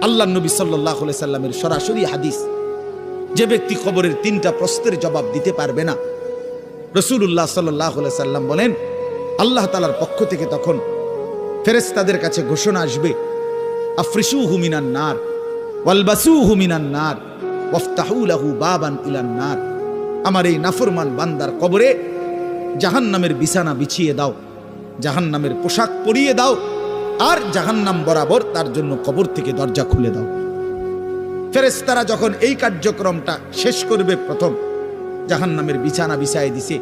আল্লাহ নবী সাল্লাল্লাহু আলাইহি সাল্লামের সরাসরি হাদিস, যে ব্যক্তি কবরের 3টা প্রশ্নের জবাব দিতে পারবে না, রাসূলুল্লাহ সাল্লাল্লাহু আলাইহি সাল্লাম বলেন আল্লাহ তাআলার পক্ষ থেকে তখন ফেরেশতাদের কাছে ঘোষণা আসবে, আফরিশুহু মিনান নার ওয়ালবাসুহু মিনান নার ওয়াফতাহু লাহু বাবান ইলান নার। আমার এই নাফরমান বান্দার কবরে জাহান্নামের বিছানা বিছিয়ে দাও, জাহান্নামের পোশাক পরিয়ে দাও, আর জাহান্নাম বরাবর তার জন্য কবর থেকে দরজা খুলে দাও। ফেরেশতারা যখন এই কার্যক্রমটা শেষ করবে, প্রথম জাহান্নামের বিছানা বিছায় দিছে,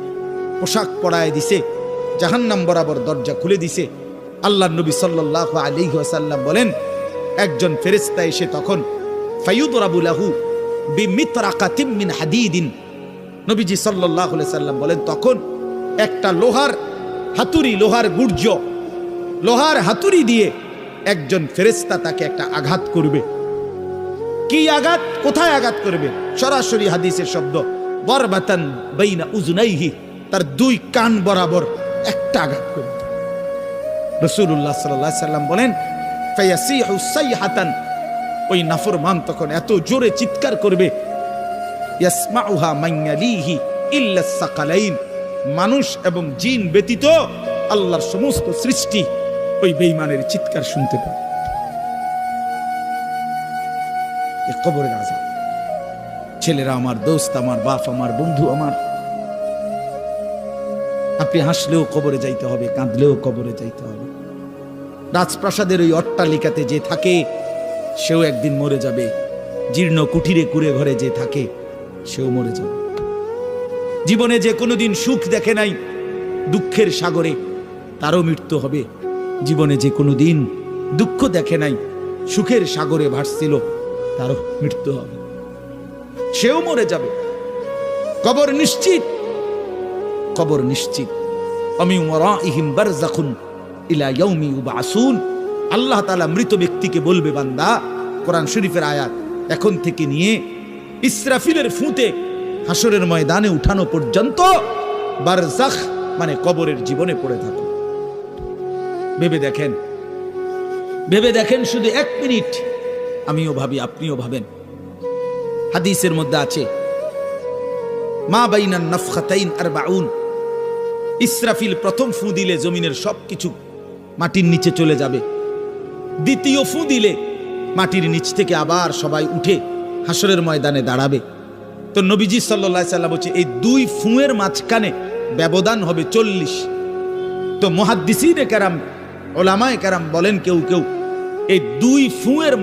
পোশাক পরায় দিছে, জাহান্নাম বরাবর দরজা খুলে দিছে, আল্লাহ নবী সাল্লাল্লাহু আলাইহি ওয়াসাল্লাম বলেন একজন ফেরেশতা এসে তখন ফায়ুদরাবু লাহু বিমিতরাকাতিম মিন হাদিদিন, নবীজি সাল্লাল্লাহু আলাইহি সাল্লাম বলেন তখন একটা লোহার হাতুড়ি, লোহার গুর্জ, লোহার হাতুড়ি দিয়ে একজন ফেরেশতা তাকে একটা আঘাত করবে। কি আঘাত, কোথায় আঘাত করবে? সরাসরি হাদিসের শব্দ, বরবাতান বাইনা উজুনাইহি, তার 2 কান বরাবর একটা আঘাত করবে। রাসূলুল্লাহ সাল্লাল্লাহু আলাইহি সাল্লাম বলেন ফায়াসিহু সাইহাতান, ওই নাফরমান তখন এত জোরে চিৎকার করবে, ইয়াসমাউহা মান ইয়ালিহি ইল্লা সাকালাইন, মানুষ এবং জিন ব্যতীত আল্লাহর সমস্ত সৃষ্টি ওই বেঈমানের চিৎকার শুনতে পায়। এই কবরের আযাব। ছেলেরা আমার, দোস্ত আমার, বাপ আমার, বন্ধু আমার, আপনি হাসলেও কবরে যাইতে হবে, কাঁদলেও কবরে যাইতে হবে। রাজপ্রাসাদের ওই অট্টালিকাতে যে থাকে সেও একদিন মরে যাবে, জীর্ণ কুঠিরে কুড়ে ঘরে যে থাকে সেও মরে যাবে। জীবনে যে কোনোদিন সুখ দেখে নাই, দুঃখের সাগরে তারও মৃত্যু হবে। জীবনে যে কোনোদিন দুঃখ দেখে নাই, সুখের সাগরে ভাসছিল, তারও মৃত্যু হবে, সেও মরে যাবে। কবর নিশ্চিত, কবর নিশ্চিত। আমিন ওয়ারাইহিম বারযাখুন ইলা ইয়াউমি ইউবআসুন। আল্লাহ তাআলা মৃত ব্যক্তিকে বলবে, বান্দা, কোরআন শরীফের আয়াত, এখন থেকে নিয়ে ইসরাফিলের ফুঁতে হাসরের ময়দানে উঠানো পর্যন্ত বারযাখ মানে কবরের জীবনে পড়ে থাকো। ভেবে দেখেন, ভেবে দেখেন, শুধু 1 মিনিট আমিও ভাবি, আপনিও ভাবেন। হাদিসের মধ্যে আছে মা বাইনান নাফখাতাইন 40, ইসরাফিল প্রথম ফু দিলে জমিনের সবকিছু মাটির নিচে চলে যাবে, দ্বিতীয় ফু দিলে মাটির নিচ থেকে আবার সবাই উঠে হাসরের ময়দানে দাঁড়াবে। তো নবীজি সাল্লাল্লাহু আলাইহি সাল্লাম বলছে এই 2 ফুঁয়ের মাঝখানে ব্যবধান হবে 40। তো মুহাদ্দিসিনে কেরাম, উলামায়ে কেরাম বলেন কেউ কেউ এই 2 ফুঁয়ের